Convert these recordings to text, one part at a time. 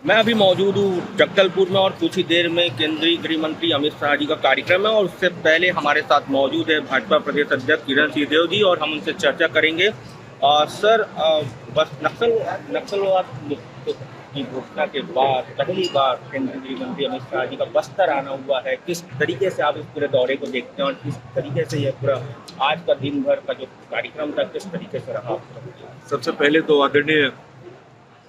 मैं अभी मौजूद हूँ जगदलपुर में और कुछ ही देर में केंद्रीय गृह मंत्री अमित शाह जी का कार्यक्रम है और उससे पहले हमारे साथ मौजूद है भाजपा प्रदेश अध्यक्ष किरण सिंहदेव जी और हम उनसे चर्चा करेंगे। सर, बस नक्सलवाद मुक्त की घोषणा के बाद पहली बार केंद्रीय गृह मंत्री अमित शाह जी का बस्तर आना हुआ है। किस तरीके से आप इस पूरे दौरे को देखते हैं और किस तरीके से यह पूरा आज का दिन भर का जो कार्यक्रम था किस तरीके से रहा? सबसे पहले तो आदरणीय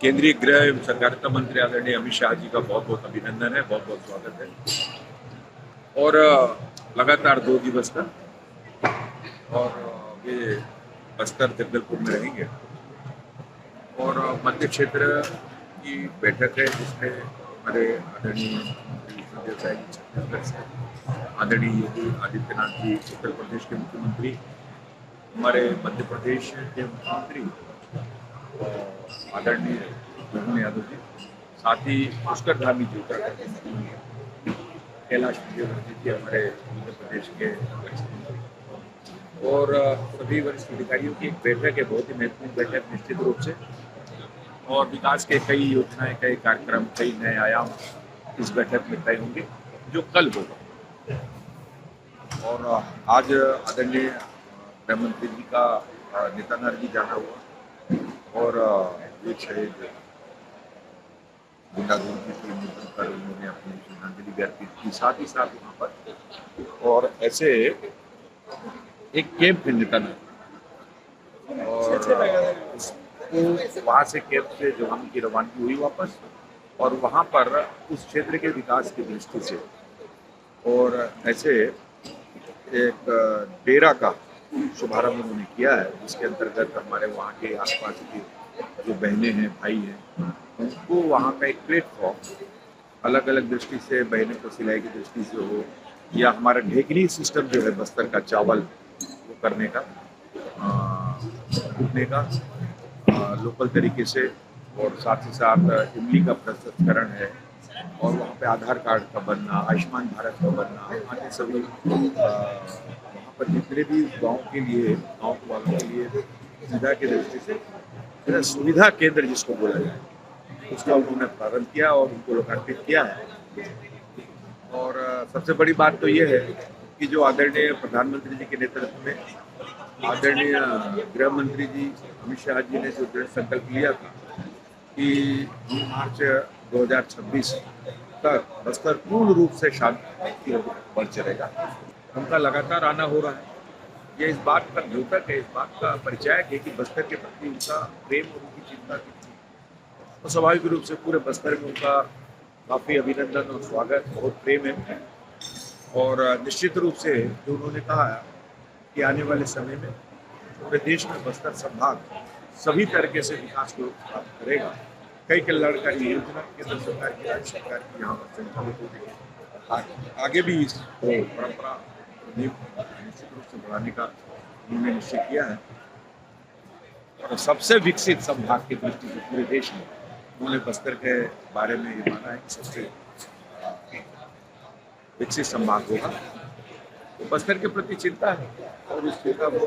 केंद्रीय गृह एवं सहकारिता मंत्री आदरणीय अमित शाह जी का बहुत बहुत अभिनंदन है, बहुत बहुत स्वागत है। और लगातार 2 दिवस तक और वे बस्तर जगदलपुर में रहेंगे और मध्य क्षेत्र की बैठक है जिसमें हमारे आदरणीय छत्तीसगढ़ से आदरणीय योगी आदित्यनाथ जी उत्तर प्रदेश के मुख्यमंत्री, हमारे मध्य प्रदेश के मुख्यमंत्री आदरणीय मोहन यादव जी, साथ ही पुष्कर धामी जी उत्तराखंड, कैलाश विजयवर्गीय जी हमारे मध्य प्रदेश के मुख्यमंत्री और सभी वरिष्ठ अधिकारियों की एक बैठक है, बहुत ही महत्वपूर्ण बैठक निश्चित रूप से। और विकास के कई योजनाएं, कई कार्यक्रम, कई नए आयाम इस बैठक में तय होंगे जो कल होगा। और आज आदरणीय गृह मंत्री जी का नेतानार जी जाना हुआ और एक शहीद गुंडागर्दी के निधन पर उन्होंने अपनी श्रद्धांजलि भी अर्पित की, साथ ही साथ वहाँ पर और ऐसे एक कैंप है नेतानार और उसको वहाँ से कैंप से जवानों की रवानगी हुई वापस और वहाँ पर उस क्षेत्र के विकास की दृष्टि से और ऐसे एक डेरा का शुभारंभ उन्होंने किया है जिसके अंतर्गत हमारे वहाँ के आसपास की जो बहनें हैं, भाई हैं, उनको वहाँ का एक प्लेटफॉर्म अलग अलग दृष्टि से, बहनों को सिलाई की दृष्टि से हो या हमारा ढेकनी सिस्टम जो है बस्तर का चावल वो करने का, कूटने का लोकल तरीके से और साथ ही साथ इमली का प्रसंस्करण है और वहाँ पे आधार कार्ड का बनना, आयुष्मान भारत का बनना, आदि सभी वहाँ पर जितने भी गाँव के लिए, गाँव वालों के लिए सुविधा की दृष्टि से सुविधा केंद्र जिसको बोला जाए उसका उन्होंने प्रारंभ किया और उनको लोकार्पित किया है। और सबसे बड़ी बात तो ये है कि जो आदरणीय प्रधानमंत्री जी के नेतृत्व में आदरणीय गृह मंत्री जी अमित शाह जी ने जो दृढ़ संकल्प लिया था कि मार्च 2026 तक बस्तर पूर्ण रूप से शांति पर चलेगा, उनका लगातार आना हो रहा है। ये इस बात का द्योतक है, इस बात का परिचायक है कि बस्तर के प्रति उनका प्रेम और उनकी चिंता कितनी, तो स्वाभाविक रूप से पूरे बस्तर में उनका काफ़ी अभिनंदन और स्वागत, बहुत प्रेम है। और निश्चित रूप से जो उन्होंने कहा कि आने वाले समय में पूरे देश में बस्तर संभाग सभी तरीके से विकास को प्राप्त करेगा। कई कल्याणकारी योजना केंद्र सरकार की, राज्य सरकार की यहाँ पर संचालित होगी, आगे भी इस परंपरा निश्चित रूप से बढ़ाने का उन्होंने निश्चय किया है। और सबसे विकसित संभाग की दृष्टि से पूरे देश में उन्होंने बस्तर के बारे में ये माना है कि सबसे विकसित संभाग होगा। तो बस्तर के प्रति चिंता है और उस चिंता को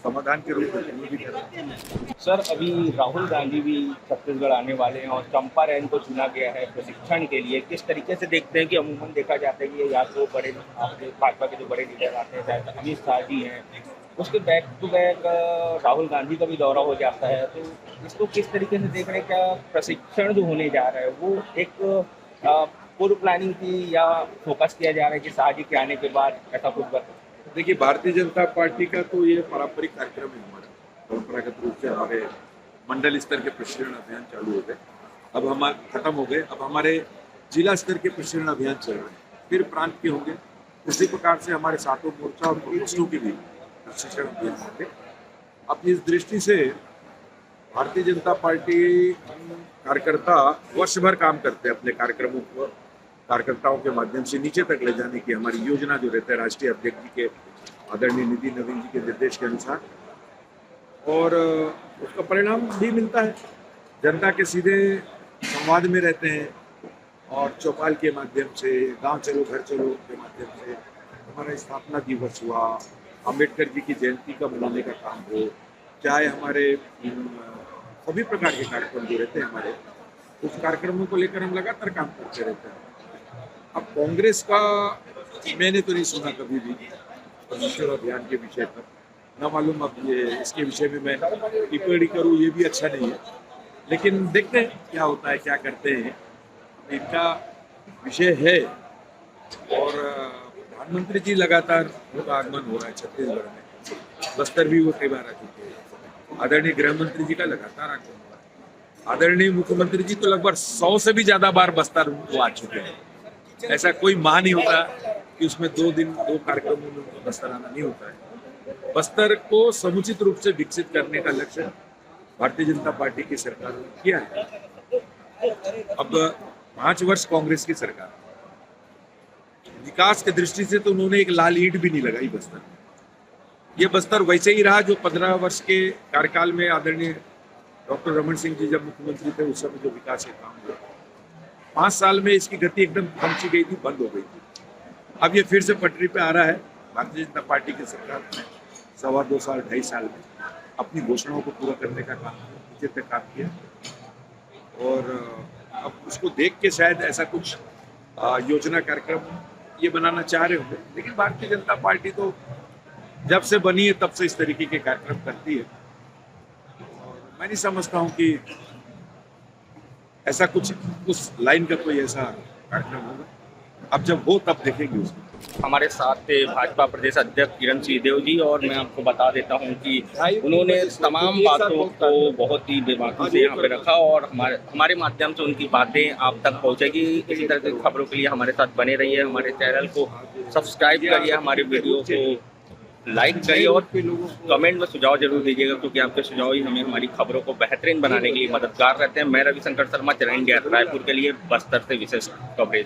समाधान के रूप में भी करना। सर, अभी राहुल गांधी भी छत्तीसगढ़ आने वाले हैं और चंपारण को चुना गया है प्रशिक्षण के लिए। किस तरीके से देखते हैं कि अमूमन देखा जाता है कि या तो बड़े आपके भाजपा के जो बड़े लीडर आते हैं, चाहे अमित शाह जी हैं, उसके back to back Rahul Gandhi का भी दौरा हो जाता है, तो इसको किस तरीके से देख रहे हैं? क्या प्रशिक्षण जो होने जा रहा है वो एक पूर्व प्लानिंग की या फोकस किया जा रहा है कि शाह जी के आने के बाद ऐसा कुछ बता? देखिए, भारतीय जनता पार्टी का तो ये पारंपरिक कार्यक्रम है हमारा, परंपरागत रूप से हमारे मंडल स्तर के प्रशिक्षण अभियान चालू हो गए, अब हम खत्म हो गए, अब हमारे जिला स्तर के प्रशिक्षण अभियान चल रहे हैं, फिर प्रांत के होंगे। उसी प्रकार से हमारे सातों मोर्चा और पोस्टों के भी प्रशिक्षण अभियान होंगे। अब इस दृष्टि से भारतीय जनता पार्टी कार्यकर्ता वर्ष भर काम करते हैं अपने कार्यक्रमों को कार्यकर्ताओं के माध्यम से नीचे तक ले जाने की हमारी योजना जो रहता है राष्ट्रीय अध्यक्ष जी के आदरणीय नितिन नवीन जी के निर्देश के अनुसार, और उसका परिणाम भी मिलता है। जनता के सीधे संवाद में रहते हैं और चौपाल के माध्यम से, गांव चलो घर चलो के माध्यम से हमारा स्थापना दिवस हुआ, अम्बेडकर जी की जयंती का मनाने का काम हो, चाहे हमारे सभी प्रकार के कार्यक्रम जो रहते हैं हमारे, उस कार्यक्रमों को लेकर हम लगातार काम करते रहते हैं। अब कांग्रेस का मैंने तो नहीं सुना कभी भी परमेश्वर अभियान के विषय पर, ना मालूम अब ये इसके विषय में मैं टिप्पणी करूँ ये भी अच्छा नहीं है, लेकिन देखते हैं क्या होता है, क्या करते हैं। इनका विषय है और प्रधानमंत्री जी लगातार उनका आगमन हो रहा है छत्तीसगढ़ में, बस्तर भी वो कई बार आ चुके हैं। आदरणीय गृह मंत्री जी का लगातार आगमन हो रहा है। आदरणीय मुख्यमंत्री जी तो लगभग 100 से भी ज्यादा बार बस्तर वो आ चुके हैं। ऐसा कोई माह नहीं होता कि उसमें 2 दिन 2 कार्यक्रमों में बस्तर आना नहीं होता है। बस्तर को समुचित रूप से विकसित करने का लक्ष्य भारतीय जनता पार्टी की सरकार ने किया है। अब 5 वर्ष कांग्रेस की सरकार, विकास की दृष्टि से तो उन्होंने एक लाल ईंट भी नहीं लगाई बस्तर में। ये बस्तर वैसे ही रहा जो 15 वर्ष के कार्यकाल में आदरणीय डॉक्टर रमन सिंह जी जब मुख्यमंत्री थे उस समय जो विकास के काम हुआ, 5 साल में इसकी गति एकदम थम सी गई थी, बंद हो गई थी। अब ये फिर से पटरी पे आ रहा है। भारतीय जनता पार्टी की सरकार ने 2.25 साल 2.5 साल में अपनी घोषणाओं को पूरा करने का काम नीचे तक काम किया और अब उसको देख के शायद ऐसा कुछ योजना कार्यक्रम ये बनाना चाह रहे होंगे, लेकिन भारतीय जनता पार्टी तो जब से बनी है तब से इस तरीके के कार्यक्रम करती है और मैं नहीं समझता हूँ कि ऐसा कुछ उस लाइन का कोई ऐसा कार्यक्रम होगा। अब जब हो तब देखेंगे उसको। हमारे साथ थे भाजपा प्रदेश अध्यक्ष किरण सिंहदेव जी और मैं आपको बता देता हूं कि उन्होंने तमाम बातों को बहुत ही बेबाकी से यहाँ पे रखा और हमारे माध्यम से उनकी बातें आप तक पहुंचेगी। इसी तरह की खबरों के लिए हमारे साथ बने रहिए, हमारे चैनल को सब्सक्राइब करिए, हमारे वीडियो को लाइक करिए और कमेंट में सुझाव जरूर दीजिएगा, क्योंकि आपके सुझाव ही हमें हमारी खबरों को बेहतरीन बनाने के लिए मददगार रहते हैं। मैं रविशंकर शर्मा, चरण इंडिया रायपुर के लिए बस्तर से विशेष कवरेज।